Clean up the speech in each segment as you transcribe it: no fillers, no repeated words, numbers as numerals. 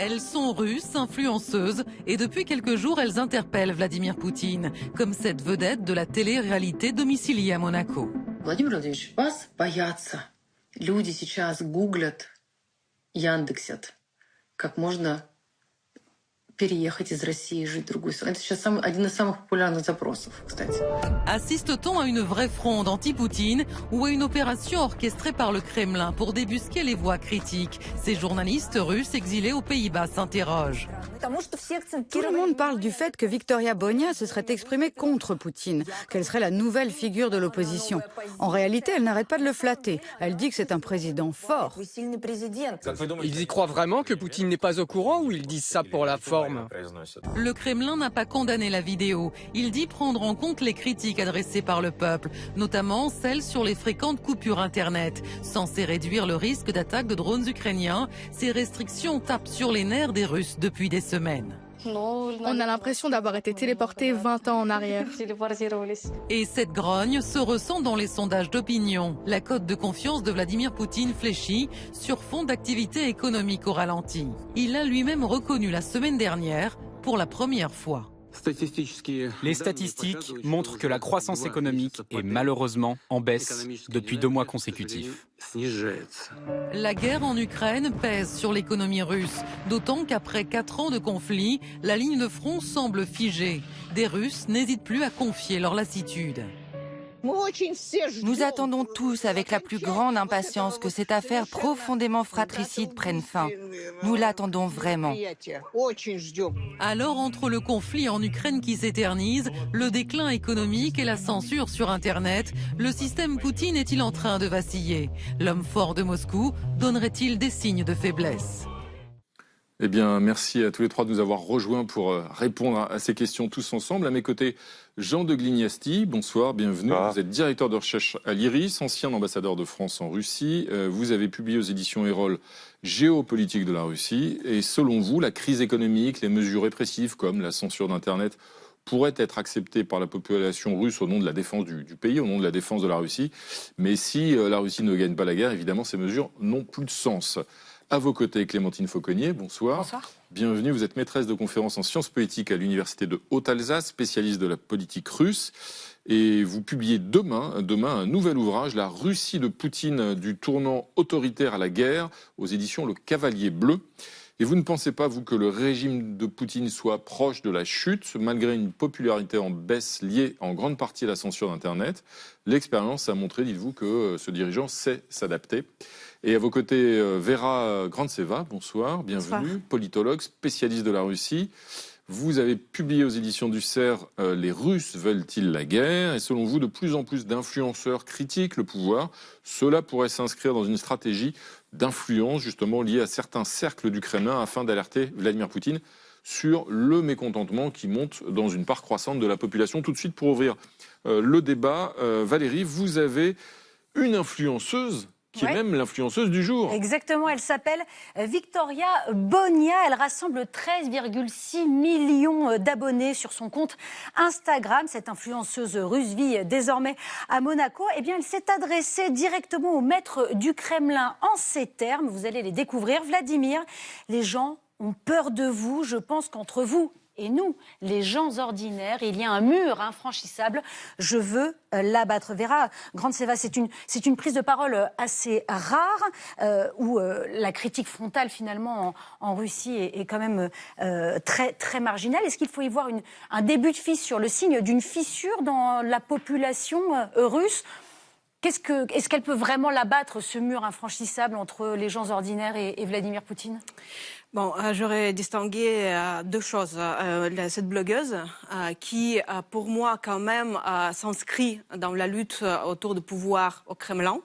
Elles sont russes, influenceuses, et depuis quelques jours, elles interpellent Vladimir Poutine, comme cette vedette de la télé-réalité domiciliée à Monaco. Владимир Владимирович, вас боятся. Люди сейчас гуглят, яндексят, как можно переехать из России и жить в другую страну. Это сейчас один из самых популярных запросов, кстати. Assiste-t-on à une vraie fronde anti-Poutine ou à une opération orchestrée par le Kremlin pour débusquer les voix critiques? Ces journalistes russes exilés aux Pays-Bas s'interrogent. Tout le monde parle du fait que Victoria Bonia se serait exprimée contre Poutine, qu'elle serait la nouvelle figure de l'opposition. En réalité, elle n'arrête pas de le flatter. Elle dit que c'est un président fort. Ils y croient vraiment que Poutine n'est pas au courant ou ils disent ça pour la forme? Le Kremlin n'a pas condamné la vidéo. Il dit prendre en compte les critiques adressées par le peuple, notamment celles sur les fréquentes coupures Internet. Censées réduire le risque d'attaque de drones ukrainiens, ces restrictions tapent sur les nerfs des Russes depuis des semaines. On a l'impression d'avoir été téléporté 20 ans en arrière. Et cette grogne se ressent dans les sondages d'opinion. La cote de confiance de Vladimir Poutine fléchit sur fond d'activité économique au ralenti. Il l'a lui-même reconnu la semaine dernière pour la première fois. Les statistiques montrent que la croissance économique est malheureusement en baisse depuis 2 mois consécutifs. La guerre en Ukraine pèse sur l'économie russe, d'autant qu'après 4 ans de conflit, la ligne de front semble figée. Des Russes n'hésitent plus à confier leur lassitude. Nous attendons tous avec la plus grande impatience que cette affaire profondément fratricide prenne fin. Nous l'attendons vraiment. Alors, entre le conflit en Ukraine qui s'éternise, le déclin économique et la censure sur Internet, le système Poutine est-il en train de vaciller? L'homme fort de Moscou donnerait-il des signes de faiblesse? Eh bien, merci à tous les trois de nous avoir rejoints pour répondre à ces questions tous ensemble. À mes côtés, Jean de Glignasti, bonsoir, bienvenue. Vous êtes directeur de recherche à l'IRIS, ancien ambassadeur de France en Russie. Vous avez publié aux éditions Erol Géopolitique de la Russie. Et selon vous, la crise économique, les mesures répressives comme la censure d'Internet pourraient être acceptées par la population russe au nom de la défense du pays, au nom de la défense de la Russie. Mais si la Russie ne gagne pas la guerre, évidemment, ces mesures n'ont plus de sens. À vos côtés, Clémentine Fauconnier, bonsoir. Bonsoir. Bienvenue, vous êtes maîtresse de conférences en sciences politiques à l'université de Haute-Alsace, spécialiste de la politique russe. Et vous publiez demain un nouvel ouvrage, La Russie de Poutine, du tournant autoritaire à la guerre, aux éditions Le Cavalier Bleu. Et vous ne pensez pas, vous, que le régime de Poutine soit proche de la chute, malgré une popularité en baisse liée en grande partie à la censure d'Internet? L'expérience a montré, dites-vous, que ce dirigeant sait s'adapter. Et à vos côtés, Vera Grantseva, bonsoir, bienvenue, bonsoir. Politologue, spécialiste de la Russie. Vous avez publié aux éditions du CERF « Les Russes veulent-ils la guerre ?» Et selon vous, de plus en plus d'influenceurs critiquent le pouvoir. Cela pourrait s'inscrire dans une stratégie d'influence, justement liée à certains cercles du Kremlin, afin d'alerter Vladimir Poutine sur le mécontentement qui monte dans une part croissante de la population. Tout de suite, pour ouvrir le débat, Valérie, vous avez une influenceuse qui est même l'influenceuse du jour. Exactement, elle s'appelle Victoria Bonia. Elle rassemble 13,6 millions d'abonnés sur son compte Instagram. Cette influenceuse russe vit désormais à Monaco. Eh bien, elle s'est adressée directement au maître du Kremlin en ces termes. Vous allez les découvrir. Vladimir, les gens ont peur de vous. Je pense qu'entre vous et nous, les gens ordinaires, il y a un mur infranchissable. Je veux l'abattre. Vera Grantseva, c'est une prise de parole assez rare, où la critique frontale, finalement, en Russie est quand même très, très marginale. Est-ce qu'il faut y voir un début de fissure, le signe d'une fissure dans la population russe? Est-ce qu'elle peut vraiment l'abattre, ce mur infranchissable entre les gens ordinaires et Vladimir Poutine? Bon, j'aurais distingué 2 choses. Cette blogueuse qui, pour moi, quand même, s'inscrit dans la lutte autour du pouvoir au Kremlin.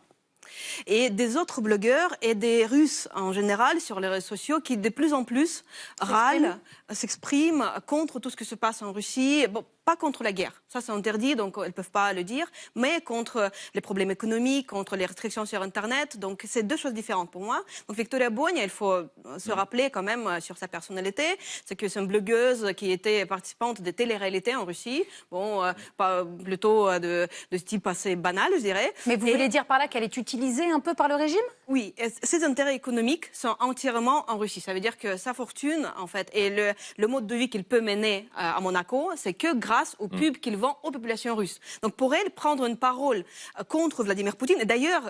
Et des autres blogueurs et des Russes en général sur les réseaux sociaux qui de plus en plus râlent, s'expriment contre tout ce qui se passe en Russie. Bon, pas contre la guerre, ça c'est interdit, donc elles ne peuvent pas le dire, mais contre les problèmes économiques, contre les restrictions sur Internet, donc c'est deux choses différentes pour moi. Donc Victoria Bonia, il faut se rappeler quand même sur sa personnalité, c'est que c'est une blogueuse qui était participante de télé-réalité en Russie, bon, pas, plutôt de type assez banal, je dirais. Mais vous voulez dire par là qu'elle est utilisée un peu par le régime? Oui, ses intérêts économiques sont entièrement en Russie. Ça veut dire que sa fortune, en fait, et le mode de vie qu'il peut mener à Monaco, c'est que grâce aux pubs qu'il vend aux populations russes. Donc pour elle, prendre une parole contre Vladimir Poutine, et d'ailleurs,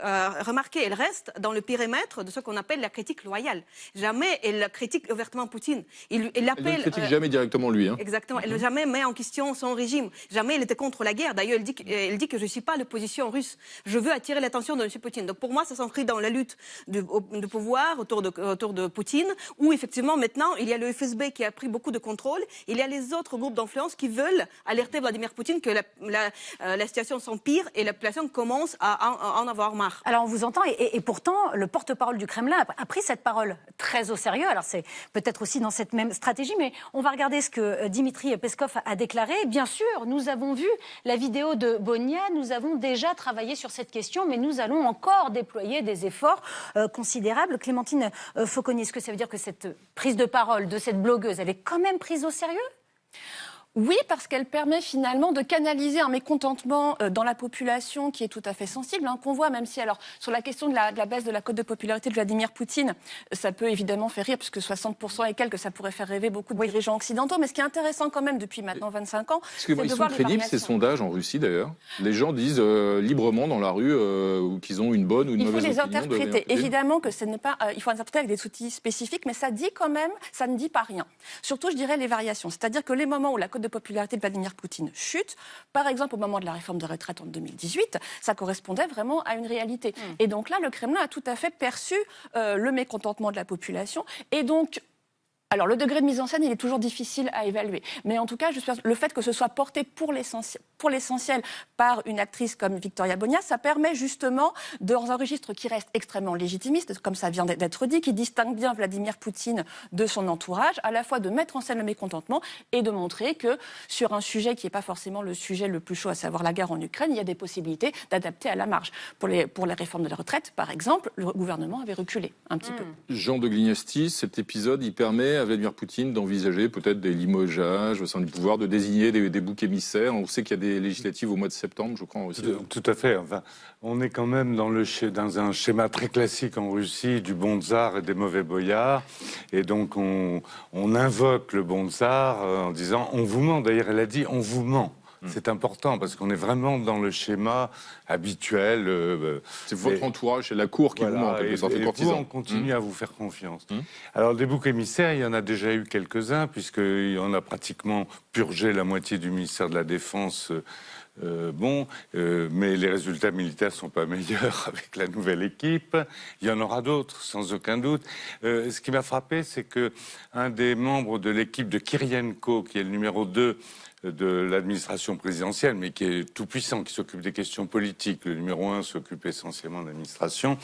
remarquez, elle reste dans le périmètre de ce qu'on appelle la critique loyale. Jamais elle critique ouvertement Poutine. Elle ne critique jamais directement lui. Hein. Exactement. Elle ne jamais met en question son régime. Jamais elle était contre la guerre. D'ailleurs, elle dit que je ne suis pas l'opposition russe. Je veux attirer l'attention de M. Poutine. Donc pour moi, ça s'inscrit dans la lutte de pouvoir autour de Poutine, où effectivement maintenant, il y a le FSB qui a pris beaucoup de contrôle. Il y a les autres groupes d'influence qui veulent alerter Vladimir Poutine que la situation s'empire et la population commence à en avoir marre. Alors on vous entend et pourtant le porte-parole du Kremlin a pris cette parole très au sérieux. Alors c'est peut-être aussi dans cette même stratégie, mais on va regarder ce que Dimitri Peskov a déclaré. Bien sûr, nous avons vu la vidéo de Bonia, nous avons déjà travaillé sur cette question, mais nous allons encore déployer des efforts considérables. Clémentine Fauconnier, est-ce que ça veut dire que cette prise de parole de cette blogueuse, elle est quand même prise au sérieux ? Oui, parce qu'elle permet finalement de canaliser un mécontentement dans la population qui est tout à fait sensible, qu'on voit, même si, alors, sur la question de la baisse de la cote de popularité de Vladimir Poutine, ça peut évidemment faire rire, puisque 60% et quelques, ça pourrait faire rêver beaucoup de dirigeants occidentaux. Mais ce qui est intéressant quand même depuis maintenant 25 ans, c'est de voir les variations. Ils sont crédibles, ces sondages en Russie d'ailleurs. Les gens disent librement dans la rue qu'ils ont une bonne ou une mauvaise opinion. Il faut les interpréter. Évidemment que ce n'est pas... il faut interpréter avec des outils spécifiques, mais ça dit quand même, ça ne dit pas rien. Surtout, je dirais, les variations. C'est-à-dire que les moments où la cote de popularité de Vladimir Poutine chute, par exemple au moment de la réforme de retraite en 2018, ça correspondait vraiment à une réalité. Et donc là, le Kremlin a tout à fait perçu le mécontentement de la population. Et donc, alors le degré de mise en scène, il est toujours difficile à évaluer. Mais en tout cas, le fait que ce soit porté pour l'essentiel par une actrice comme Victoria Bonia, ça permet justement, dans un registre qui reste extrêmement légitimiste, comme ça vient d'être dit, qui distingue bien Vladimir Poutine de son entourage, à la fois de mettre en scène le mécontentement et de montrer que sur un sujet qui n'est pas forcément le sujet le plus chaud, à savoir la guerre en Ukraine, il y a des possibilités d'adapter à la marge. Pour les réformes de la retraite, par exemple, le gouvernement avait reculé un petit peu. Jean de Glignasti, cet épisode, il permet à Vladimir Poutine d'envisager peut-être des limogeages au sein du pouvoir, de désigner des boucs émissaires. On sait qu'il y a des législatives au mois de septembre, je crois aussi. Tout à fait. Enfin, on est quand même dans un schéma très classique en Russie du bon tsar et des mauvais boyards. Et donc on invoque le bon tsar en disant « on vous ment ». D'ailleurs, elle a dit « on vous ment ». C'est important parce qu'on est vraiment dans le schéma habituel. C'est votre entourage, c'est la cour qui vous ment, en quelque sorte, les courtisans. On continue à vous faire confiance. Alors, des boucs émissaires, il y en a déjà eu quelques-uns, puisqu'on a pratiquement purgé la moitié du ministère de la Défense. Mais les résultats militaires ne sont pas meilleurs avec la nouvelle équipe. Il y en aura d'autres, sans aucun doute. Ce qui m'a frappé, c'est qu'un des membres de l'équipe de Kirienko, qui est le numéro 2 de l'administration présidentielle, mais qui est tout puissant, qui s'occupe des questions politiques. Le numéro 1 s'occupe essentiellement de l'administration.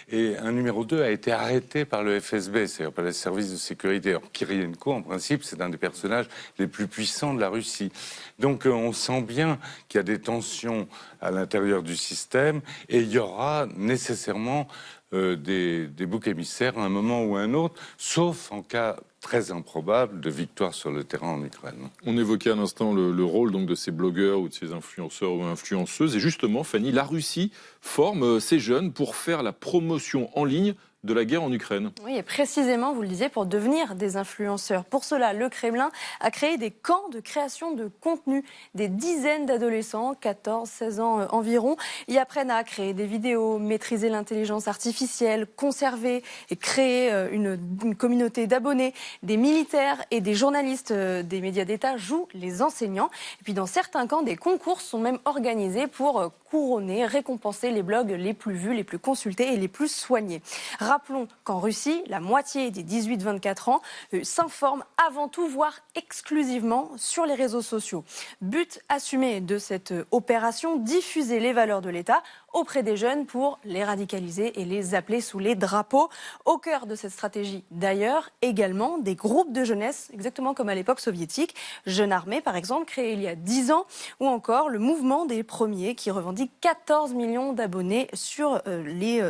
Et un numéro 2 a été arrêté par le FSB, c'est-à-dire par les services de sécurité. Alors, Kirienko, en principe, c'est un des personnages les plus puissants de la Russie. Donc, on sent bien qu'il y a des tensions à l'intérieur du système et il y aura nécessairement des boucs émissaires à un moment ou à un autre, sauf en cas très improbable de victoire sur le terrain en Ukraine. On évoquait à l'instant le rôle donc, de ces blogueurs ou de ces influenceurs ou influenceuses. Et justement, Fanny, la Russie forme ces jeunes pour faire la promotion en ligne de la guerre en Ukraine. Oui, et précisément, vous le disiez, pour devenir des influenceurs. Pour cela, le Kremlin a créé des camps de création de contenu. Des dizaines d'adolescents, 14, 16 ans environ, y apprennent à créer des vidéos, maîtriser l'intelligence artificielle, conserver et créer une communauté d'abonnés. Des militaires et des journalistes des médias d'État jouent les enseignants. Et puis dans certains camps, des concours sont même organisés pour couronner, récompenser les blogs les plus vus, les plus consultés et les plus soignés. Rappelons qu'en Russie, la moitié des 18-24 ans s'informent avant tout, voire exclusivement, sur les réseaux sociaux. But assumé de cette opération, diffuser les valeurs de l'État auprès des jeunes pour les radicaliser et les appeler sous les drapeaux. Au cœur de cette stratégie, d'ailleurs, également des groupes de jeunesse, exactement comme à l'époque soviétique. Jeunes Armée, par exemple, créé il y a 10 ans, ou encore le mouvement des premiers qui revendique 14 millions d'abonnés sur les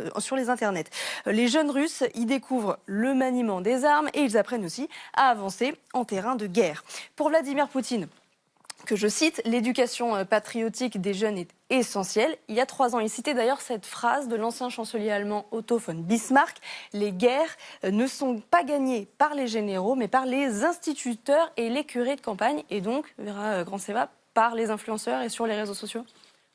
internets. Les jeunes Russes y découvrent le maniement des armes et ils apprennent aussi à avancer en terrain de guerre. Pour Vladimir Poutine, que je cite, l'éducation patriotique des jeunes est essentielle. Il y a 3 ans, il citait d'ailleurs cette phrase de l'ancien chancelier allemand Otto von Bismarck. Les guerres ne sont pas gagnées par les généraux, mais par les instituteurs et les curés de campagne. Et donc, verra Grand-Seva, par les influenceurs et sur les réseaux sociaux.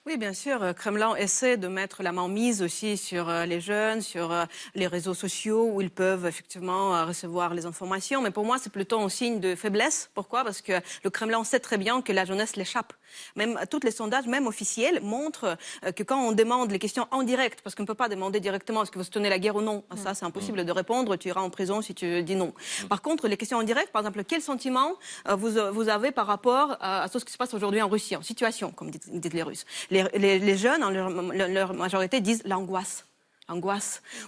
Oui, bien sûr. Kremlin essaie de mettre la main mise aussi sur les jeunes, sur les réseaux sociaux où ils peuvent effectivement recevoir les informations. Mais pour moi, c'est plutôt un signe de faiblesse. Pourquoi ? Parce que le Kremlin sait très bien que la jeunesse l'échappe. Même tous les sondages, même officiels, montrent que quand on demande les questions en direct, parce qu'on ne peut pas demander directement est-ce que vous soutenez la guerre ou non, ça c'est impossible de répondre, tu iras en prison si tu dis non. Par contre, les questions en direct, par exemple, quel sentiment vous avez par rapport à ce qui se passe aujourd'hui en Russie, en situation, comme disent les Russes. Les jeunes, en leur majorité, disent l'angoisse.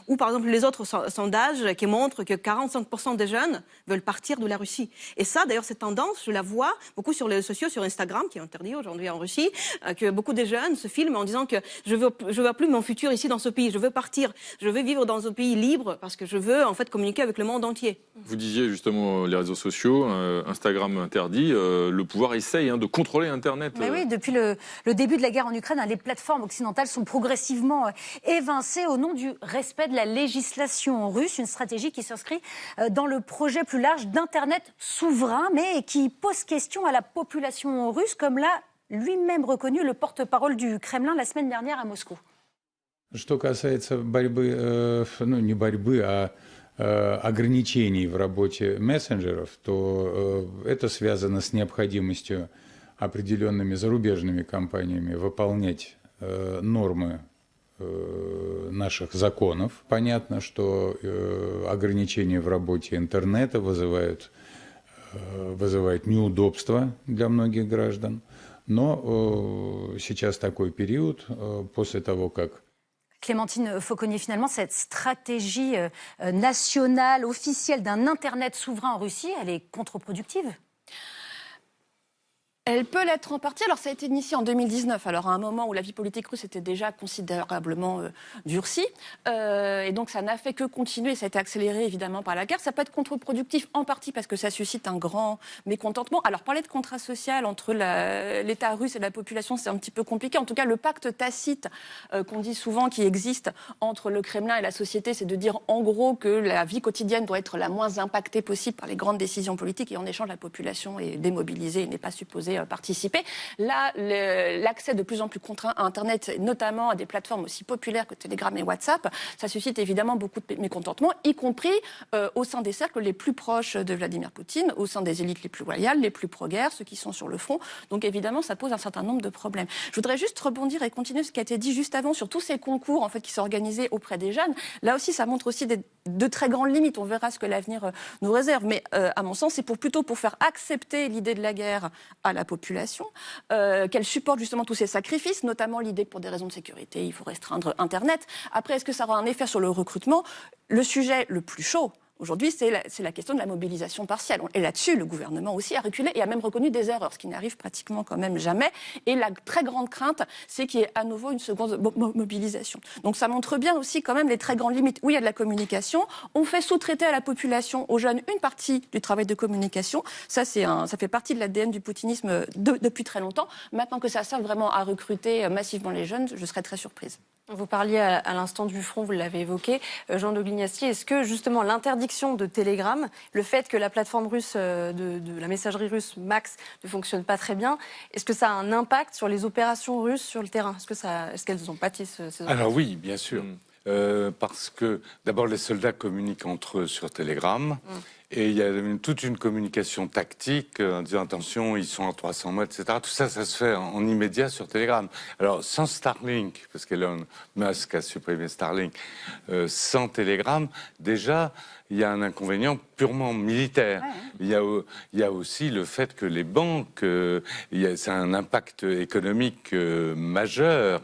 Ou par exemple les autres sondages qui montrent que 45% des jeunes veulent partir de la Russie. Et ça, d'ailleurs, cette tendance, je la vois beaucoup sur les réseaux sociaux, sur Instagram, qui est interdit aujourd'hui en Russie, que beaucoup de jeunes se filment en disant que je veux plus mon futur ici dans ce pays, je veux partir, je veux vivre dans un pays libre parce que je veux en fait communiquer avec le monde entier. Vous disiez justement les réseaux sociaux, Instagram interdit, le pouvoir essaye de contrôler Internet. Mais oui, depuis le début de la guerre en Ukraine, les plateformes occidentales sont progressivement évincées au nom du respect de la législation russe, une stratégie qui s'inscrit dans le projet plus large d'Internet souverain, mais qui pose question à la population russe, comme l'a lui-même reconnu le porte-parole du Kremlin la semaine dernière à Moscou. Что касается борьбы, не борьбы, а ограничений в работе мессенджеров, то это связано с необходимостью определенными зарубежными компаниями выполнять нормы наших законов. Понятно, что ограничения в работе интернета вызывают неудобства для многих граждан. Но сейчас такой период, после того, как Clémentine Fauconnier, finalement, cette stratégie nationale, officielle d'un Internet souverain en Russie, elle est contre-productive ? Elle peut l'être en partie. Alors, ça a été initié en 2019, alors à un moment où la vie politique russe était déjà considérablement durcie. Et donc, ça n'a fait que continuer. Ça a été accéléré, évidemment, par la guerre. Ça peut être contre-productif, en partie parce que ça suscite un grand mécontentement. Alors, parler de contrat social entre l'État russe et la population, c'est un petit peu compliqué. En tout cas, le pacte tacite qu'on dit souvent qui existe entre le Kremlin et la société, c'est de dire, en gros, que la vie quotidienne doit être la moins impactée possible par les grandes décisions politiques. Et en échange, la population est démobilisée et n'est pas supposée participer. Là, l'accès de plus en plus contraint à Internet, notamment à des plateformes aussi populaires que Telegram et WhatsApp, ça suscite évidemment beaucoup de mécontentement, y compris au sein des cercles les plus proches de Vladimir Poutine, au sein des élites les plus loyales, les plus pro-guerre, ceux qui sont sur le front. Donc évidemment, ça pose un certain nombre de problèmes. Je voudrais juste rebondir et continuer ce qui a été dit juste avant sur tous ces concours en fait, qui sont organisés auprès des jeunes. Là aussi, ça montre aussi de très grandes limites. On verra ce que l'avenir nous réserve. Mais à mon sens, c'est plutôt pour faire accepter l'idée de la guerre à la population, qu'elle supporte justement tous ces sacrifices, notamment l'idée que pour des raisons de sécurité, il faut restreindre Internet. Après, est-ce que ça aura un effet sur le recrutement ? Le sujet le plus chaud, aujourd'hui, c'est la question de la mobilisation partielle. Et là-dessus, le gouvernement aussi a reculé et a même reconnu des erreurs, ce qui n'arrive pratiquement quand même jamais. Et la très grande crainte, c'est qu'il y ait à nouveau une seconde mobilisation. Donc ça montre bien aussi quand même les très grandes limites. Oui, il y a de la communication. On fait sous-traiter à la population, aux jeunes, une partie du travail de communication. Ça fait partie de l'ADN du poutinisme depuis très longtemps. Maintenant que ça sert vraiment à recruter massivement les jeunes, je serais très surprise. Vous parliez à l'instant du front, vous l'avez évoqué. Jean de Glignasti, est-ce que justement l'interdiction de Telegram, le fait que la plateforme russe de la messagerie russe Max ne fonctionne pas très bien, est-ce que ça a un impact sur les opérations russes sur le terrain ? Est-ce qu'elles ont pâti ces opérations ? Alors oui, bien sûr. Parce que d'abord les soldats communiquent entre eux sur Telegram. Et il y a toute une communication tactique en disant attention, ils sont à 300 mètres, etc. Tout ça, ça se fait en immédiat sur Telegram. Alors, sans Starlink, parce qu'Elon Musk a supprimé Starlink, sans Telegram, déjà, il y a un inconvénient purement militaire. Il y a aussi le fait que les banques, c'est un impact économique majeur.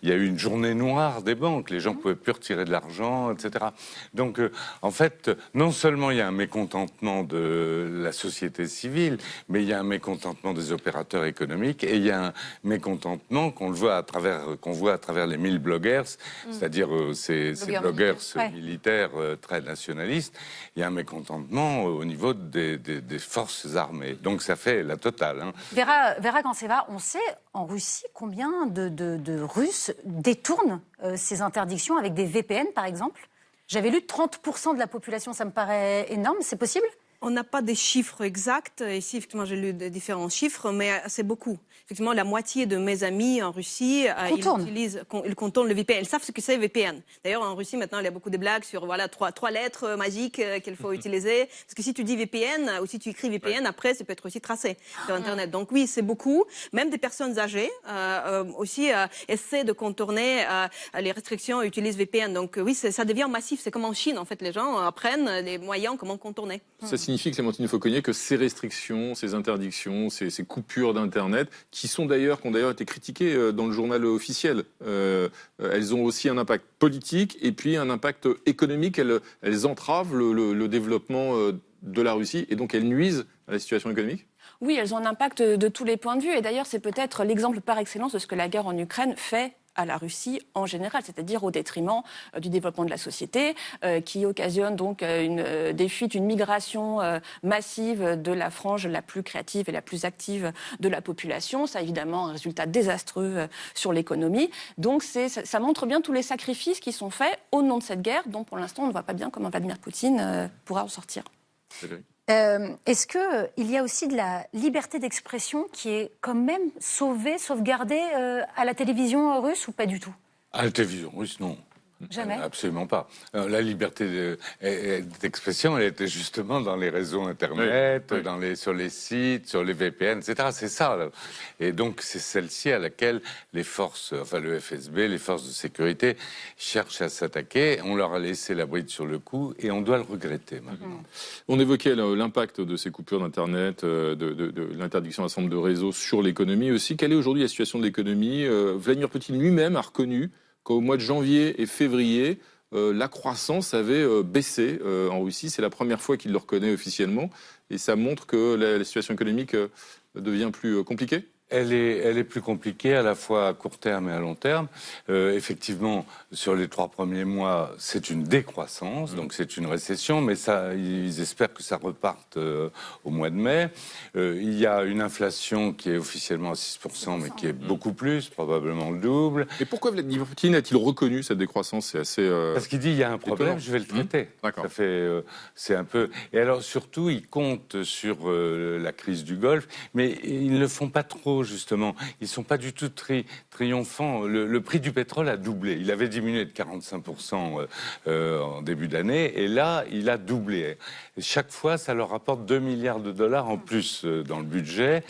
Il y a eu une journée noire des banques. Les gens ne pouvaient plus retirer de l'argent, etc. Donc, en fait, non seulement il y a un mécontentement de la société civile, mais il y a un mécontentement des opérateurs économiques et il y a un mécontentement qu'on voit à travers les 1000 bloggers, c'est-à-dire ces bloggers militaires très nationalistes. Il y a un mécontentement au niveau des forces armées. Donc ça fait la totale. Vera Granceva, on sait en Russie combien de Russes détournent ces interdictions avec des VPN, par exemple. J'avais lu 30% de la population, ça me paraît énorme. C'est possible ? On n'a pas des chiffres exacts. Ici, effectivement, j'ai lu différents chiffres, mais c'est beaucoup. Effectivement, la moitié de mes amis en Russie, ils contournent le VPN. Ils savent ce que c'est VPN. D'ailleurs, en Russie, maintenant, il y a beaucoup de blagues sur trois lettres magiques qu'il faut utiliser. Parce que si tu dis VPN, ou si tu écris VPN, après, ça peut être aussi tracé sur Internet. Donc oui, c'est beaucoup. Même des personnes âgées aussi essaient de contourner les restrictions et utilisent VPN. Donc oui, ça devient massif. C'est comme en Chine, en fait. Les gens apprennent les moyens comment contourner. Ça signifie, Clémentine Fauconnier, que ces restrictions, ces interdictions, ces coupures d'Internet, qui ont d'ailleurs été critiquées dans le journal officiel, elles ont aussi un impact politique et puis un impact économique. Elles entravent le développement de la Russie et donc elles nuisent à la situation économique ? Oui, elles ont un impact de tous les points de vue. Et d'ailleurs, c'est peut-être l'exemple par excellence de ce que la guerre en Ukraine fait à la Russie en général, c'est-à-dire au détriment du développement de la société, qui occasionne donc des fuites, une migration massive de la frange la plus créative et la plus active de la population. Ça a évidemment un résultat désastreux sur l'économie. Donc ça montre bien tous les sacrifices qui sont faits au nom de cette guerre, dont pour l'instant on ne voit pas bien comment Vladimir Poutine pourra en sortir. Est-ce qu'il y a aussi de la liberté d'expression qui est quand même sauvegardée à la télévision russe ou pas du tout ? À la télévision russe, non. Jamais. Absolument pas. La liberté d'expression, elle était justement dans les réseaux Internet, sur les sites, sur les VPN, etc. C'est ça. Là. Et donc, c'est celle-ci à laquelle les forces, le FSB, les forces de sécurité, cherchent à s'attaquer. On leur a laissé la bride sur le cou et on doit le regretter maintenant. On évoquait l'impact de ces coupures d'Internet, de l'interdiction d'un certain nombre de réseaux sur l'économie aussi. Quelle est aujourd'hui la situation de l'économie ? Vladimir Poutine lui-même a reconnu qu'au mois de janvier et février, la croissance avait baissé en Russie. C'est la première fois qu'il le reconnaît officiellement. Et ça montre que la situation économique devient plus compliquée ? Elle est plus compliquée à la fois à court terme et à long terme. Effectivement, sur les 3 premiers mois, c'est une décroissance, donc c'est une récession, mais ça, ils espèrent que ça reparte au mois de mai. Il y a une inflation qui est officiellement à 6%, mais qui est beaucoup plus, probablement le double. Et pourquoi Vladimir Poutine a-t-il reconnu cette décroissance ? C'est assez parce qu'il dit il y a un problème, je vais le traiter. Ça fait, c'est un peu. Et alors surtout, il compte sur la crise du Golfe, mais ils ne le font pas trop. Justement, ils ne sont pas du tout triomphants. Le prix du pétrole a doublé. Il avait diminué de 45% en début d'année, et là, il a doublé. Et chaque fois, ça leur rapporte 2 milliards de dollars en plus dans le budget,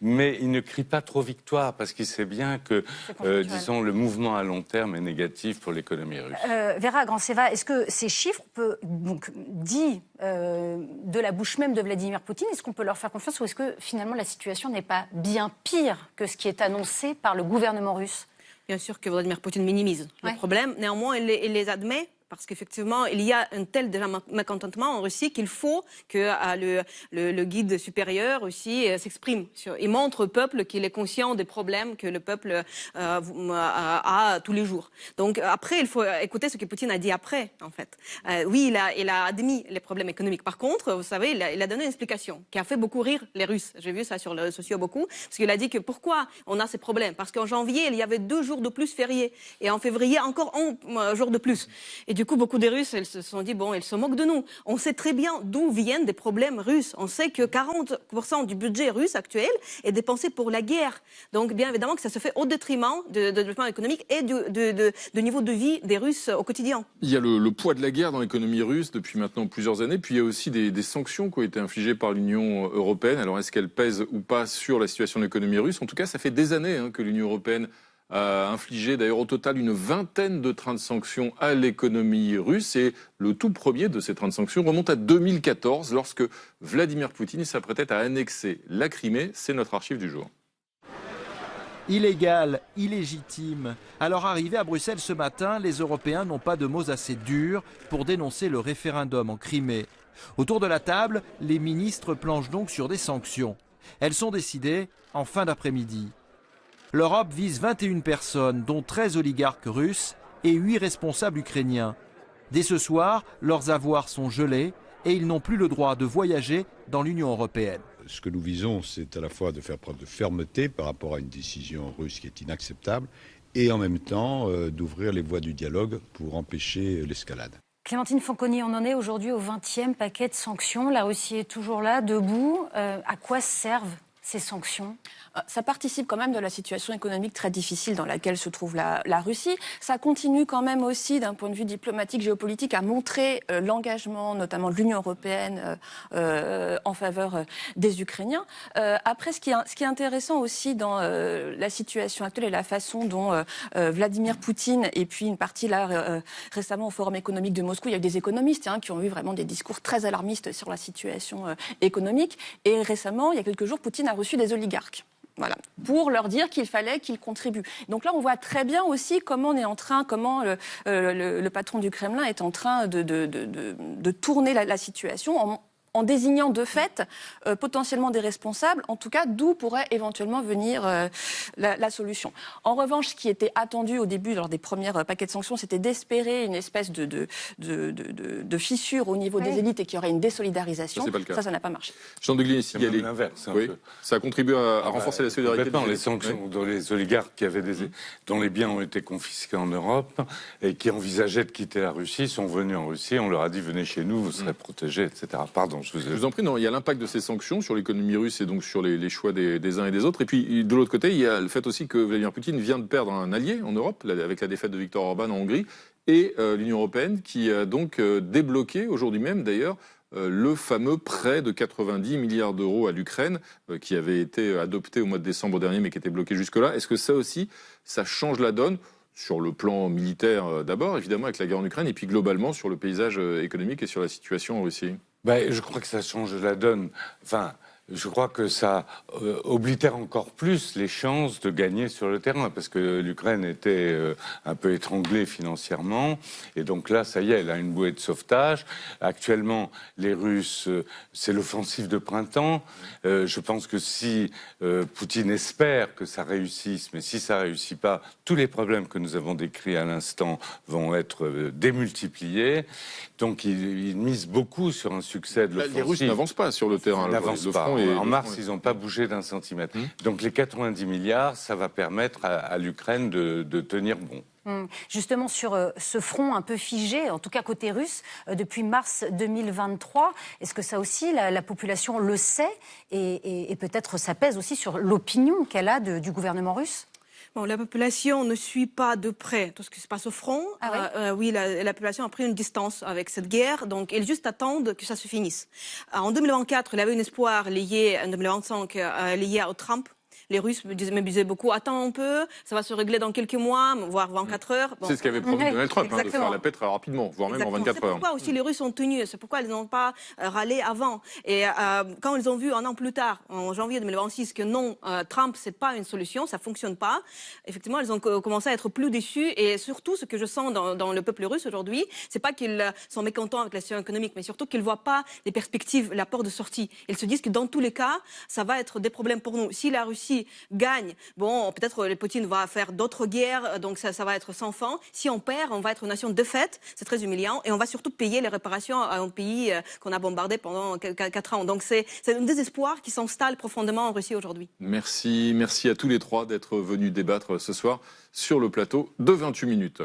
mais il ne crie pas trop victoire, parce qu'il sait bien que, disons, le mouvement à long terme est négatif pour l'économie russe. Vera Granceva, est-ce que ces chiffres, dits de la bouche même de Vladimir Poutine, est-ce qu'on peut leur faire confiance, ou est-ce que finalement la situation n'est pas bien pire que ce qui est annoncé par le gouvernement russe ? Bien sûr que Vladimir Poutine minimise le problème. Néanmoins, il les admet. Parce qu'effectivement, il y a un tel déjà mécontentement en Russie qu'il faut que le guide supérieur aussi s'exprime et montre au peuple qu'il est conscient des problèmes que le peuple a tous les jours. Donc après, il faut écouter ce que Poutine a dit après, en fait. Oui, il a admis les problèmes économiques. Par contre, vous savez, il a donné une explication qui a fait beaucoup rire les Russes. J'ai vu ça sur les réseaux sociaux beaucoup. Parce qu'il a dit que pourquoi on a ces problèmes ? Parce qu'en janvier, il y avait 2 jours de plus fériés. Et en février, encore 1 jour de plus. Et du du coup, beaucoup de Russes, ils se sont dit, bon, ils se moquent de nous. On sait très bien d'où viennent des problèmes russes. On sait que 40% du budget russe actuel est dépensé pour la guerre. Donc, bien évidemment que ça se fait au détriment de développement économique et du niveau de vie des Russes au quotidien. Il y a le poids de la guerre dans l'économie russe depuis maintenant plusieurs années, puis il y a aussi des sanctions qui ont été infligées par l'Union européenne. Alors, est-ce qu'elles pèsent ou pas sur la situation de l'économie russe? En tout cas, ça fait des années que l'Union européenne a infligé d'ailleurs au total une vingtaine de trains de sanctions à l'économie russe. Et le tout premier de ces trains de sanctions remonte à 2014, lorsque Vladimir Poutine s'apprêtait à annexer la Crimée. C'est notre archive du jour. Illégal, illégitime. Alors arrivés à Bruxelles ce matin, les Européens n'ont pas de mots assez durs pour dénoncer le référendum en Crimée. Autour de la table, les ministres planchent donc sur des sanctions. Elles sont décidées en fin d'après-midi. L'Europe vise 21 personnes, dont 13 oligarques russes et 8 responsables ukrainiens. Dès ce soir, leurs avoirs sont gelés et ils n'ont plus le droit de voyager dans l'Union européenne. Ce que nous visons, c'est à la fois de faire preuve de fermeté par rapport à une décision russe qui est inacceptable et en même temps d'ouvrir les voies du dialogue pour empêcher l'escalade. Clémentine Fanconi, on en est aujourd'hui au 20e paquet de sanctions. La Russie est toujours là, debout. À quoi servent ces sanctions? Ça participe quand même de la situation économique très difficile dans laquelle se trouve la Russie. Ça continue quand même aussi, d'un point de vue diplomatique, géopolitique, à montrer l'engagement, notamment de l'Union européenne, en faveur des Ukrainiens. Après, ce qui est intéressant aussi dans la situation actuelle et la façon dont Vladimir Poutine, et puis une partie là récemment au Forum économique de Moscou, il y a eu des économistes qui ont eu vraiment des discours très alarmistes sur la situation économique. Et récemment, il y a quelques jours, Poutine a reçu des oligarques. Voilà, pour leur dire qu'il fallait qu'ils contribuent. Donc là, on voit très bien aussi comment le patron du Kremlin est en train de tourner la situation en désignant de fait potentiellement des responsables, en tout cas d'où pourrait éventuellement venir la solution. En revanche, ce qui était attendu au début lors des premiers paquets de sanctions, c'était d'espérer une espèce de fissure au niveau des élites et qu'il y aurait une désolidarisation. Ça n'a pas marché. Jean de Gligny, c'est même l'inverse. Oui, ça a contribué à renforcer la solidarité. Complètement, les sanctions dont les oligarques dont les biens ont été confisqués en Europe et qui envisageaient de quitter la Russie sont venus en Russie. On leur a dit venez chez nous, vous serez protégés, etc. Pardon. Je vous en prie, non, il y a l'impact de ces sanctions sur l'économie russe et donc sur les choix des uns et des autres. Et puis, de l'autre côté, il y a le fait aussi que Vladimir Poutine vient de perdre un allié en Europe, avec la défaite de Viktor Orban en Hongrie, et l'Union européenne qui a donc débloqué, aujourd'hui même d'ailleurs, le fameux prêt de 90 milliards d'euros à l'Ukraine, qui avait été adopté au mois de décembre dernier, mais qui était bloqué jusque-là. Est-ce que ça aussi, ça change la donne sur le plan militaire d'abord, évidemment, avec la guerre en Ukraine, et puis globalement sur le paysage économique et sur la situation en Russie? Je crois que ça change la donne. Enfin, je crois que ça oblitère encore plus les chances de gagner sur le terrain, parce que l'Ukraine était un peu étranglée financièrement, et donc là, ça y est, elle a une bouée de sauvetage. Actuellement, les Russes, c'est l'offensive de printemps. Je pense que si Poutine espère que ça réussisse, mais si ça réussit pas, tous les problèmes que nous avons décrits à l'instant vont être démultipliés. Donc, il mise beaucoup sur un succès de l'offensive. Les Russes n'avancent pas sur le terrain. Ils n'avancent pas. En mars, ils n'ont pas bougé d'un centimètre. Donc les 90 milliards, ça va permettre à l'Ukraine de tenir bon. Justement, sur ce front un peu figé, en tout cas côté russe, depuis mars 2023, est-ce que ça aussi, la population le sait et peut-être ça pèse aussi sur l'opinion qu'elle a du gouvernement russe? Bon, la population ne suit pas de près tout ce qui se passe au front. Oui, la population a pris une distance avec cette guerre, donc ils juste attendent que ça se finisse. En 2024, il y avait un espoir lié, en 2025, lié au Trump. Les Russes me disaient beaucoup, attends un peu, ça va se régler dans quelques mois, voire 24 heures. Bon. C'est ce qu'avait promis Donald Trump, de faire la paix très rapidement, voire même en 24 heures. C'est pourquoi aussi les Russes ont tenu, c'est pourquoi ils n'ont pas râlé avant. Et quand ils ont vu un an plus tard, en janvier 2026, que non, Trump, c'est pas une solution, ça fonctionne pas, effectivement, ils ont commencé à être plus déçus. Et surtout, ce que je sens dans le peuple russe aujourd'hui, c'est pas qu'ils sont mécontents avec la situation économique, mais surtout qu'ils voient pas les perspectives, la porte de sortie. Ils se disent que dans tous les cas, ça va être des problèmes pour nous. Si la Russie gagne, bon, peut-être Poutine va faire d'autres guerres, donc ça va être sans fin. Si on perd, on va être une nation défaite, c'est très humiliant, et on va surtout payer les réparations à un pays qu'on a bombardé pendant 4 ans. Donc c'est un désespoir qui s'installe profondément en Russie aujourd'hui. Merci à tous les trois d'être venus débattre ce soir sur le plateau de 28 minutes.